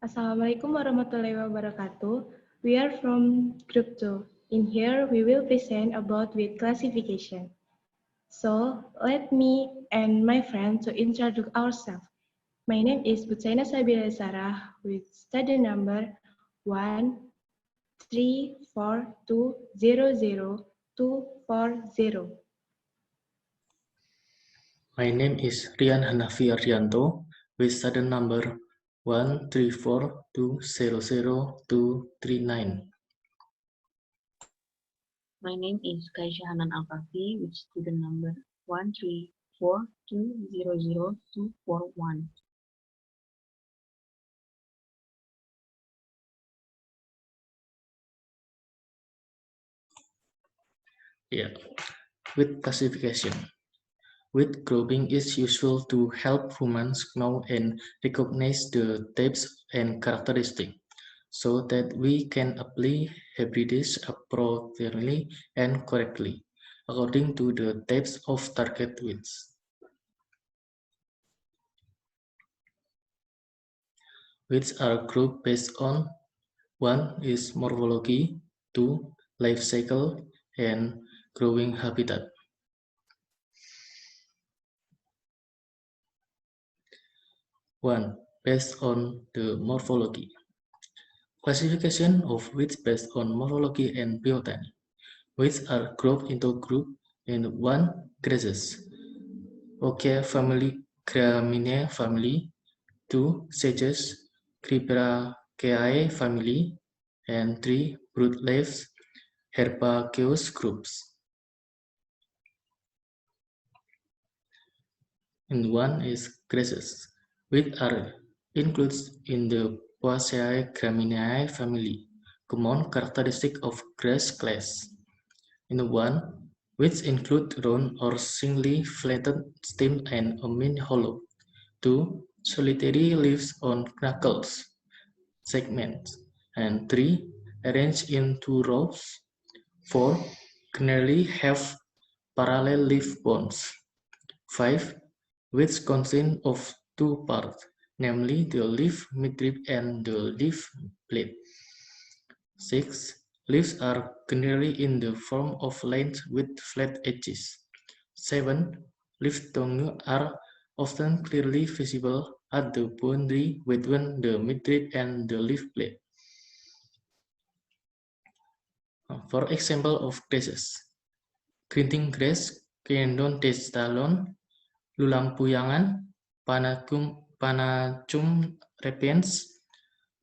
Assalamualaikum warahmatullahi wabarakatuh. We are from Group 2. In here, we will present about weed classification. So, let me and my friend to introduce ourselves. My name is Butsaina Yassarah with study number 134200240. My name is Hanafi Ardianto with study number 134200239. My name is Kaysha Hanaan Alkahfi with student number 134200241. Yeah, with classification. With grouping is useful to help humans know and recognize the types and characteristics, so that we can apply hybrids appropriately and correctly, according to the types of target weeds. Weeds are grouped based on 1 is morphology, 2 life cycle, and growing habitat. One, based on the morphology. Classification of weeds based on morphology and botany. Weeds are grouped into group in 1 grasses, Okia family, Gramineae family, 2 sages, Cyperaceae family, and 3 broadleaves, Herbaceous groups. And 1 is grasses, which are included in the Poaceae Gramineae family, common characteristic of grass class. In 1, which include round or singly flattened stem and a main hollow. 2. Solitary leaves on knuckles, segments. And 3. Arranged in 2 rows. 4. Generally have parallel leaf bones. 5. Which consist of 2 parts, namely the leaf midrib and the leaf blade. 6. Leaves are generally in the form of lines with flat edges. 7. Leaf tongues are often clearly visible at the boundary between the midrib and the leaf blade. For example of grasses, greenting grass, Cyanodon testalon, Lulampuyangan, Panacum repens,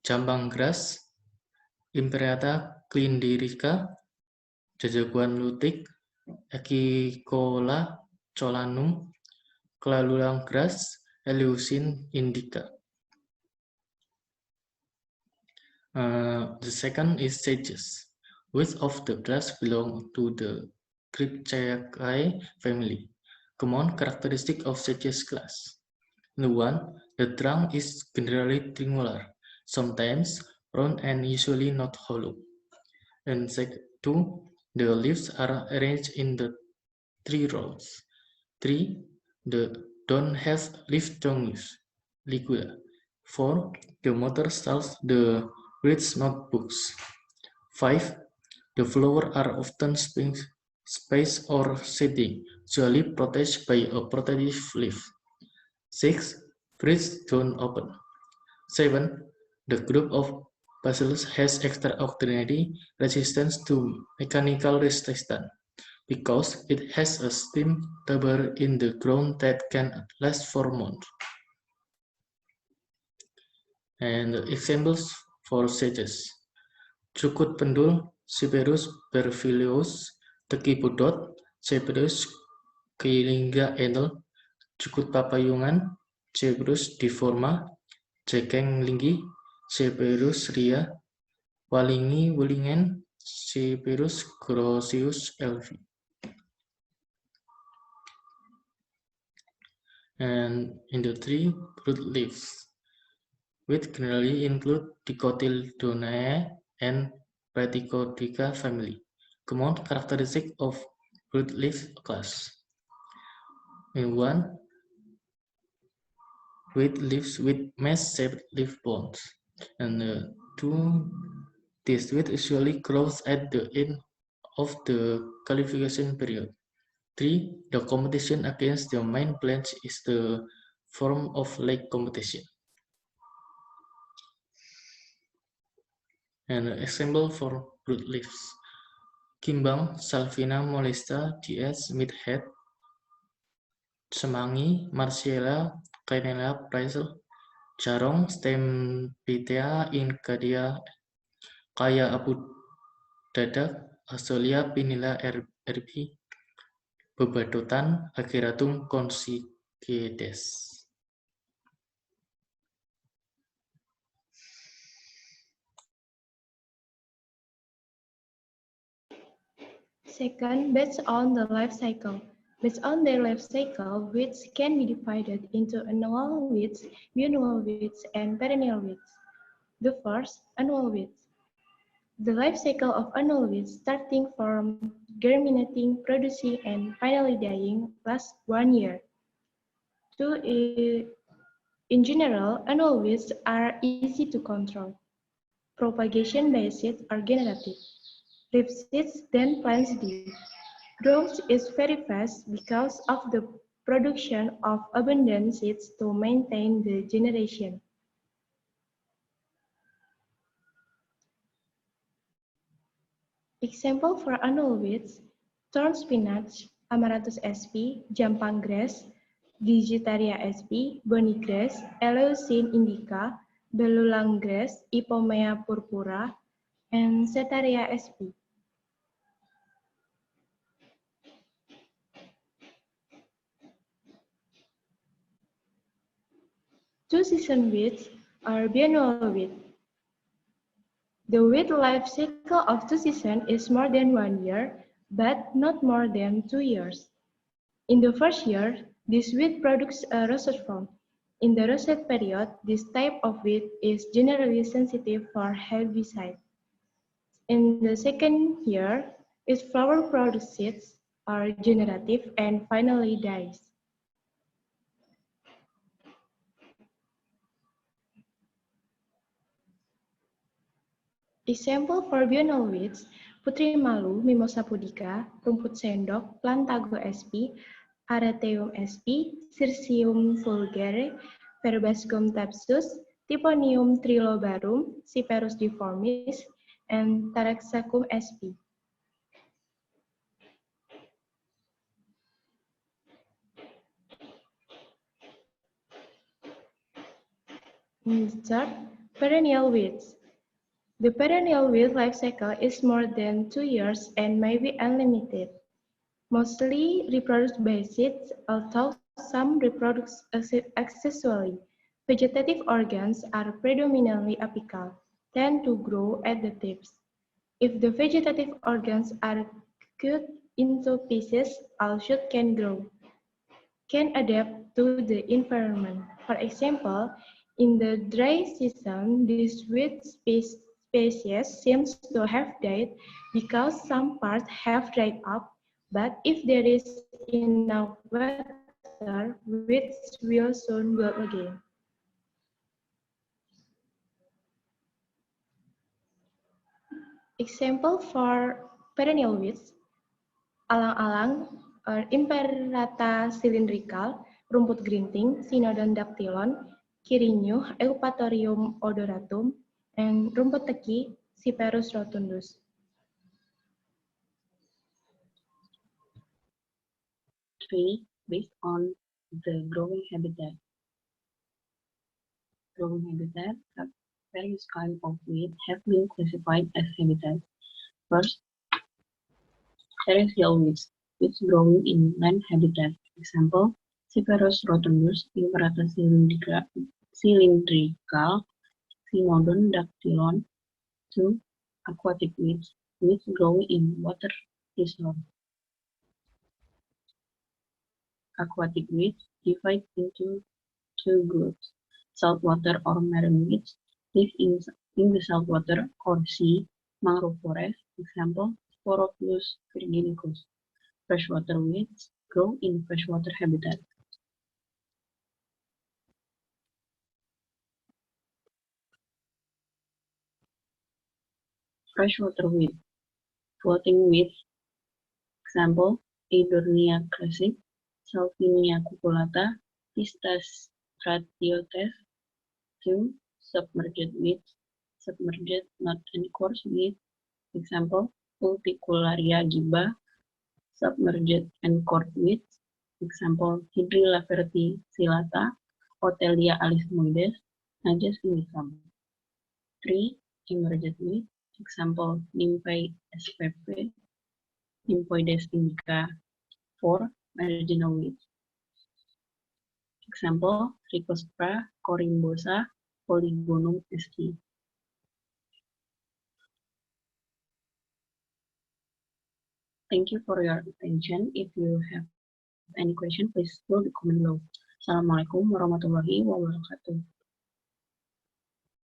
Jambang grass, Imperiata clinderica, Jajaguan lutic, Echicola cholanum, Clalulang grass, Eleusin indica. The second is sages, which of the grass belong to the Cryptaceae family. Common characteristic of sages class. The 1. The trunk is generally triangular, sometimes round and usually not hollow. And 2. The leaves are arranged in the 3 rows. 3. They don't have leaf tongues, ligula. 4. The mother starts the reads notebooks. 5. The flowers are often spaced or shading, usually protected by a protective leaf. 6. Fruits don't open. 7. The group of bacillus has extraordinary resistance to mechanical resistance because it has a stem tuber in the ground that can last for months. And examples for sages: Cukut pendul, Cyperus berfilius, Teki pudot, Cyperus keilingga enel, Cukut papayungan, Cyperus deforma, Jekeng linggi, Cyperus ria, Walingi wulingen, Cyperus grossius elvi. And in the 3 broadleaves, which generally include Dicotyledonea and Bradycardica family, common characteristic of broadleaf class. In 1, with leaves with mesh-shaped leaf bones. And 2. This weed usually grows at the end of the qualification period. 3. The competition against the main plants is the form of lake competition. An example for broadleaves: Kimbang, Salvina molesta, DS, Midhead, Semangi, Marcella, Cainella, Praisel, Jarong, Stempithia, Incadia, Kaya Abu Dadak, Australia, Pinilla RB, Bebatutan, Ageratum consigedes. Second, based on the life cycle. Based on their life cycle, weeds can be divided into annual weeds, biennial weeds, and perennial weeds. The first, annual weeds. The life cycle of annual weeds, starting from germinating, producing, and finally dying, lasts 1 year. In general, annual weeds are easy to control. Propagation by seeds are generative. Leaf seeds then plants deep. Growth is very fast because of the production of abundant seeds to maintain the generation. Example for annual weeds: thorn spinach, Amaranthus sp, jampang grass, Digitaria sp, boni grass, Eleusin indica, belulang grass, Ipomea purpura, and Setaria sp. Two-season weeds are biennial weed. The weed life cycle of two seasons is more than 1 year, but not more than 2 years. In the first year, this weed produces a rosette form. In the rosette period, this type of weed is generally sensitive for herbicide. In the second year, its flower produces seeds, are generative, and finally dies. Example for biennial weeds: putri malu, Mimosa pudica, rumput sendok, Plantago sp, Arateum sp, Cirsium vulgare, Verbascum tapsus, Typhonium trilobarum, Cyperus deformis, and Taraxacum sp. Third, perennial weeds. The perennial weed life cycle is more than 2 years and may be unlimited. Mostly reproduced by seeds, although some reproduce asexually. Vegetative organs are predominantly apical, tend to grow at the tips. If the vegetative organs are cut into pieces, all shoots can grow, can adapt to the environment. For example, in the dry season, this weed species seems to have died because some parts have dried up, but if there is enough water, weeds will soon grow again. Example for perennial weeds: alang-alang, Imperata cylindrical, rumput gerinting, Synodon dactylon, Kirinyuh, Eupatorium odoratum, and rumput teki, Cyperus rotundus. Three, based on the growing habitat. Various kinds of weed have been classified as habitats. First, terrestrial weeds, weeds growing in land habitat. Example, Cyperus rotundus, Imperata cylindrical, Synodon dactylon. 2. Aquatic weeds, weeds growing in water resource. Aquatic weeds divide into two groups: saltwater or marine weeds live in the saltwater or sea, mangrove forest, example, Sporophilus virginicus. Freshwater weeds grow in freshwater habitat. freshwater weed, floating weed, example, Eidornia classic, Salvinia cucullata, Pistas stratiotes. 2. Submerged weeds, submerged not and coarse weed, example, Ulticularia giba, submerged and coarse weeds, example, Hydrilla verticillata, Otelia alismoides, Najas indicum. 3. Emerged weed, example, Nymphaea spp, Nymphoides indica. 4. Marginal weeds, example, Trichospora corymbosa, Polygonum st. Thank you for your attention. If you have any question, please fill the comment below. Assalamualaikum warahmatullahi wabarakatuh.